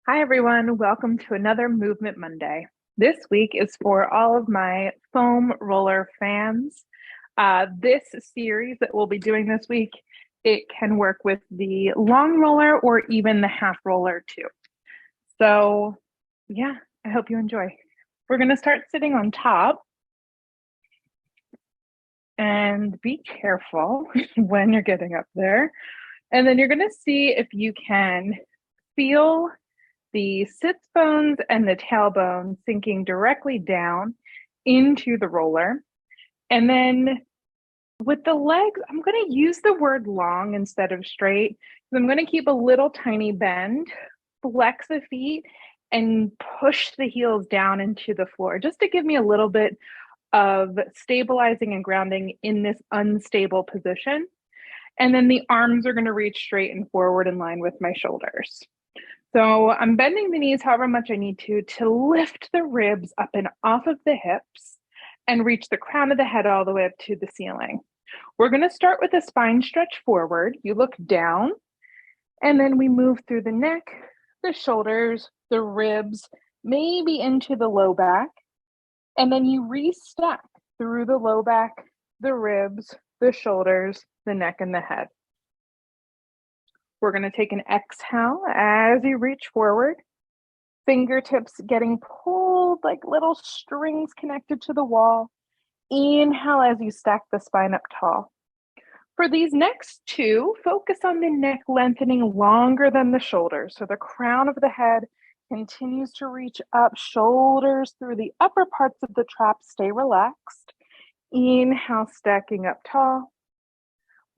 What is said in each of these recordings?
Hi, everyone. Welcome to another Movement Monday. This week is for all of my foam roller fans. This series that we'll be doing this week, it can work with the long roller or even the half roller too. So yeah, I hope you enjoy. We're going to start sitting on top and be careful when you're getting up there. And then you're going to see if you can feel the sits bones and the tailbone sinking directly down into the roller. And then with the legs, I'm going to use the word long instead of straight. So I'm going to keep a little tiny bend, flex the feet, and push the heels down into the floor just to give me a little bit of stabilizing and grounding in this unstable position. And then the arms are going to reach straight and forward in line with my shoulders. So I'm bending the knees however much I need to lift the ribs up and off of the hips and reach the crown of the head all the way up to the ceiling. We're going to start with a spine stretch forward. You look down, and then we move through the neck, the shoulders, the ribs, maybe into the low back. And then you restack through the low back, the ribs, the shoulders, the neck, and the head. We're going to take an exhale as you reach forward, fingertips getting pulled like little strings connected to the wall. Inhale as you stack the spine up tall. For these next two, focus on the neck lengthening longer than the shoulders. So the crown of the head continues to reach up, shoulders through the upper parts of the trap stay relaxed. Inhale, stacking up tall.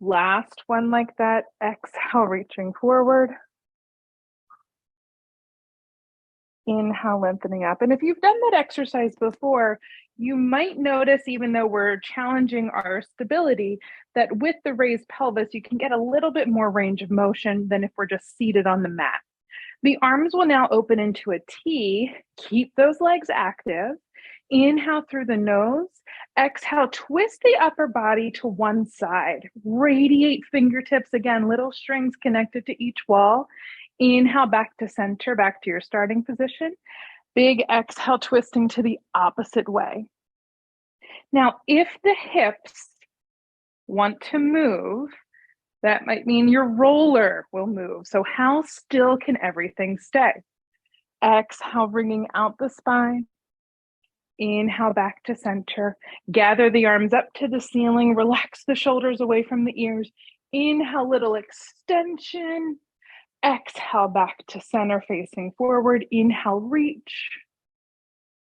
Last one like that. Exhale, reaching forward. Inhale, lengthening up. And if you've done that exercise before, you might notice, even though we're challenging our stability, that with the raised pelvis, you can get a little bit more range of motion than if we're just seated on the mat. The arms will now open into a T. Keep those legs active. Inhale through the nose. Exhale, twist the upper body to one side. Radiate fingertips, again, little strings connected to each wall. Inhale back to center, back to your starting position. Big exhale, twisting to the opposite way. Now, if the hips want to move, that might mean your roller will move. So how still can everything stay? Exhale, bringing out the spine. Inhale back to center. Gather the arms up to the ceiling. Relax the shoulders away from the ears. Inhale, little extension. Exhale back to center, facing forward. Inhale, reach.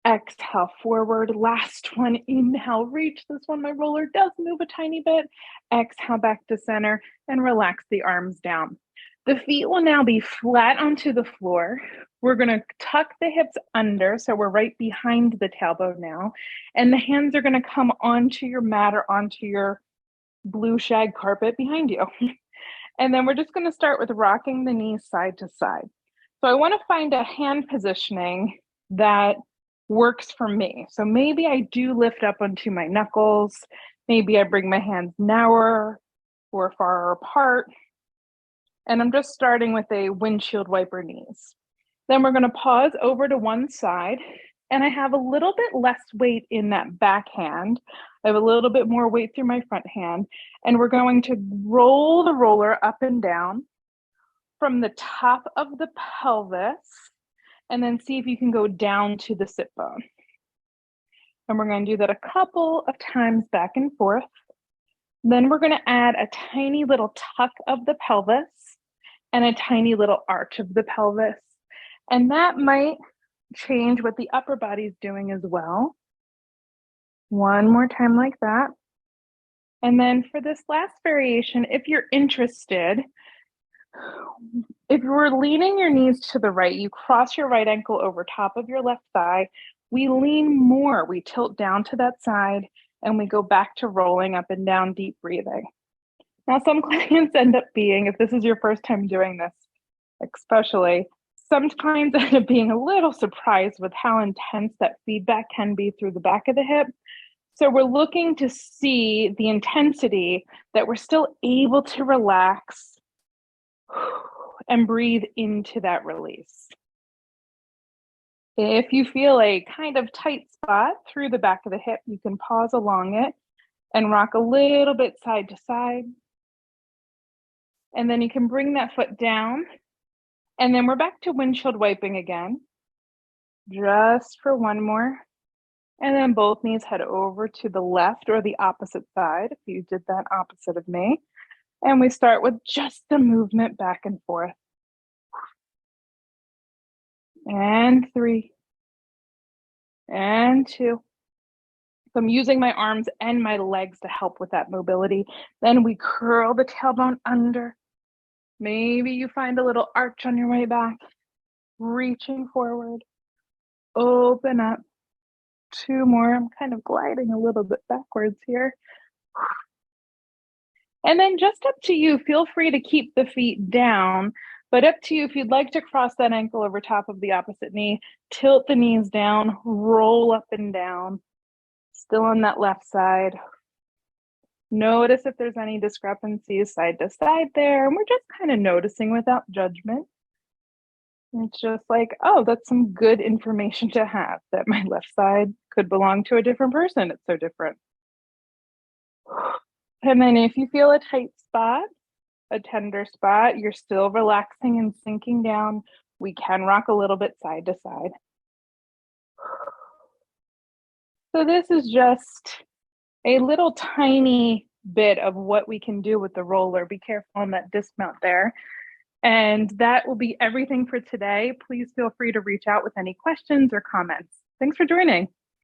Exhale, forward. Last one. Inhale, reach. This one, my roller does move a tiny bit. Exhale back to center and relax the arms down. The feet will now be flat onto the floor. We're going to tuck the hips under, so we're right behind the tailbone now. And the hands are going to come onto your mat or onto your blue shag carpet behind you. And then we're just going to start with rocking the knees side to side. So I want to find a hand positioning that works for me. So maybe I do lift up onto my knuckles. Maybe I bring my hands narrower or far apart. And I'm just starting with a windshield wiper knees. Then we're going to pause over to one side, and I have a little bit less weight in that back hand. I have a little bit more weight through my front hand, and we're going to roll the roller up and down from the top of the pelvis, and then see if you can go down to the sit bone. And we're going to do that a couple of times back and forth. Then we're going to add a tiny little tuck of the pelvis and a tiny little arch of the pelvis. And that might change what the upper body is doing as well. One more time like that. And then for this last variation, if you're interested, if you're leaning your knees to the right, you cross your right ankle over top of your left thigh. We lean more, we tilt down to that side, and we go back to rolling up and down, deep breathing. Now, some clients end up being, if this is your first time doing this, especially, some clients end up being a little surprised with how intense that feedback can be through the back of the hip. So we're looking to see the intensity that we're still able to relax and breathe into that release. If you feel a kind of tight spot through the back of the hip, you can pause along it and rock a little bit side to side. And then you can bring that foot down. And then we're back to windshield wiping again, just for one more. And then both knees head over to the left or the opposite side if you did that opposite of me. And we start with just the movement back and forth. And 3. And 2. So I'm using my arms and my legs to help with that mobility. Then we curl the tailbone under. Maybe you find a little arch on your way back. Reaching forward. Open up. 2 more. I'm kind of gliding a little bit backwards here. And then just up to you, feel free to keep the feet down, but up to you if you'd like to cross that ankle over top of the opposite knee, tilt the knees down, roll up and down, still on that left side. Notice if there's any discrepancies side to side there, and we're just kind of noticing without judgment. It's just like, oh, that's some good information to have, that my left side could belong to a different person. It's so different. And then if you feel a tight spot, a tender spot, you're still relaxing and sinking down, we can rock a little bit side to side. So this is just a little tiny bit of what we can do with the roller. Be careful on that dismount there. And that will be everything for today. Please feel free to reach out with any questions or comments. Thanks for joining.